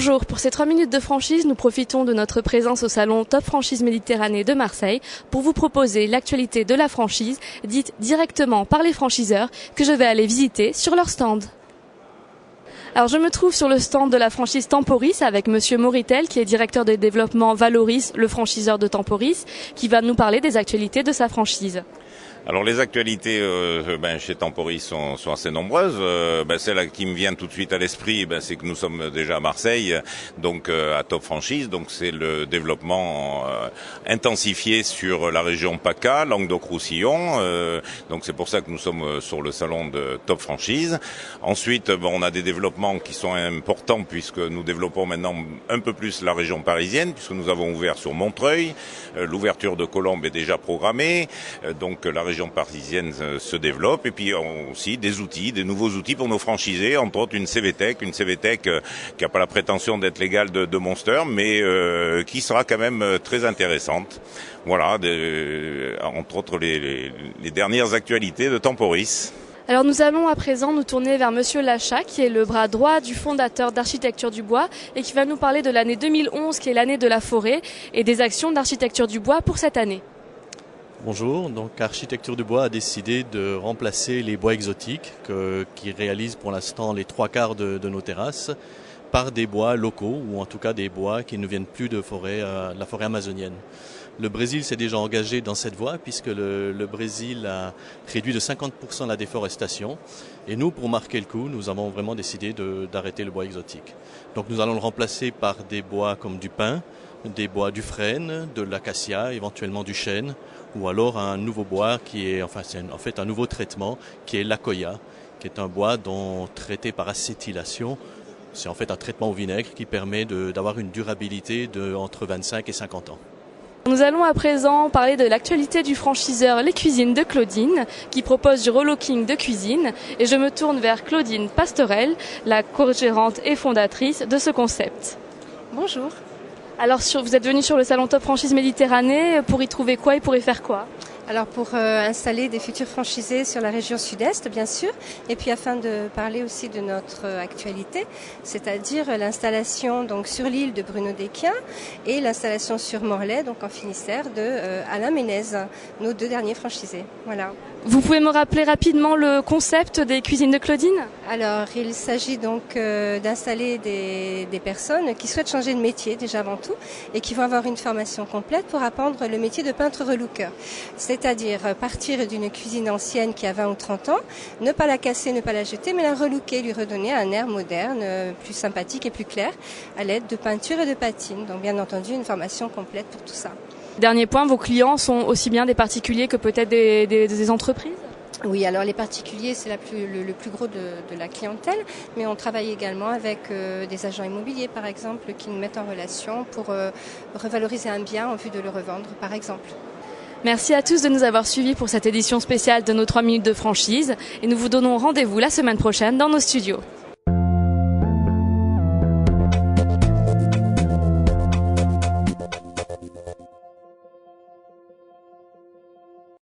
Bonjour, pour ces 3 minutes de franchise, nous profitons de notre présence au salon Top Franchise Méditerranée de Marseille pour vous proposer l'actualité de la franchise, dite directement par les franchiseurs, que je vais aller visiter sur leur stand. Alors je me trouve sur le stand de la franchise Temporis avec Monsieur Moritel qui est directeur de développement Valoris, le franchiseur de Temporis, qui va nous parler des actualités de sa franchise. Alors les actualités chez Temporis sont assez nombreuses. Celle qui me vient tout de suite à l'esprit, c'est que nous sommes déjà à Marseille, donc à Top Franchise. Donc c'est le développement intensifié sur la région PACA, Languedoc-Roussillon. Donc c'est pour ça que nous sommes sur le salon de Top Franchise. Ensuite, on a des développements qui sont importants puisque nous développons maintenant un peu plus la région parisienne, puisque nous avons ouvert sur Montreuil. L'ouverture de Colombes est déjà programmée. Donc la région parisienne se développe, et puis aussi des nouveaux outils pour nos franchisés, entre autres une CVTech qui n'a pas la prétention d'être légale de Monster, mais qui sera quand même très intéressante. Voilà, entre autres les dernières actualités de Temporis. Alors nous allons à présent nous tourner vers Monsieur Lachat, qui est le bras droit du fondateur d'Architecture du Bois et qui va nous parler de l'année 2011, qui est l'année de la forêt, et des actions d'Architecture du Bois pour cette année. Bonjour, donc Architecture du Bois a décidé de remplacer les bois exotiques qui réalisent pour l'instant les 3/4 de nos terrasses par des bois locaux, ou en tout cas des bois qui ne viennent plus de la forêt amazonienne. Le Brésil s'est déjà engagé dans cette voie puisque le Brésil a réduit de 50% la déforestation, et nous, pour marquer le coup, nous avons vraiment décidé d'arrêter le bois exotique. Donc nous allons le remplacer par des bois comme du pin, des bois du frêne, de l'acacia, éventuellement du chêne, ou alors un nouveau bois c'est en fait un nouveau traitement qui est l'acoya, qui est un bois traité par acétylation. C'est en fait un traitement au vinaigre qui permet d'avoir une durabilité entre 25 et 50 ans. Nous allons à présent parler de l'actualité du franchiseur Les Cuisines de Claudine, qui propose du relooking de cuisine, et je me tourne vers Claudine Pastorel, la co-gérante et fondatrice de ce concept. Bonjour. Alors vous êtes venu sur le salon Top Franchise Méditerranée pour y trouver quoi et pour y faire quoi ? Alors pour installer des futurs franchisés sur la région sud-est, bien sûr, et puis afin de parler aussi de notre actualité, c'est-à-dire l'installation donc sur l'île de Bruno Desquiens et l'installation sur Morlaix, donc en Finistère, de Alain Ménez, nos 2 derniers franchisés. Voilà. Vous pouvez me rappeler rapidement le concept des Cuisines de Claudine ? Alors, il s'agit donc d'installer des personnes qui souhaitent changer de métier déjà avant tout et qui vont avoir une formation complète pour apprendre le métier de peintre relooker. C'est-à-dire partir d'une cuisine ancienne qui a 20 ou 30 ans, ne pas la casser, ne pas la jeter, mais la relooker, lui redonner un air moderne, plus sympathique et plus clair à l'aide de peinture et de patine. Donc bien entendu, une formation complète pour tout ça. Dernier point, vos clients sont aussi bien des particuliers que peut-être des entreprises ? Oui, alors les particuliers, c'est le plus gros de la clientèle, mais on travaille également avec des agents immobiliers, par exemple, qui nous mettent en relation pour revaloriser un bien en vue de le revendre, par exemple. Merci à tous de nous avoir suivis pour cette édition spéciale de nos 3 minutes de franchise, et nous vous donnons rendez-vous la semaine prochaine dans nos studios.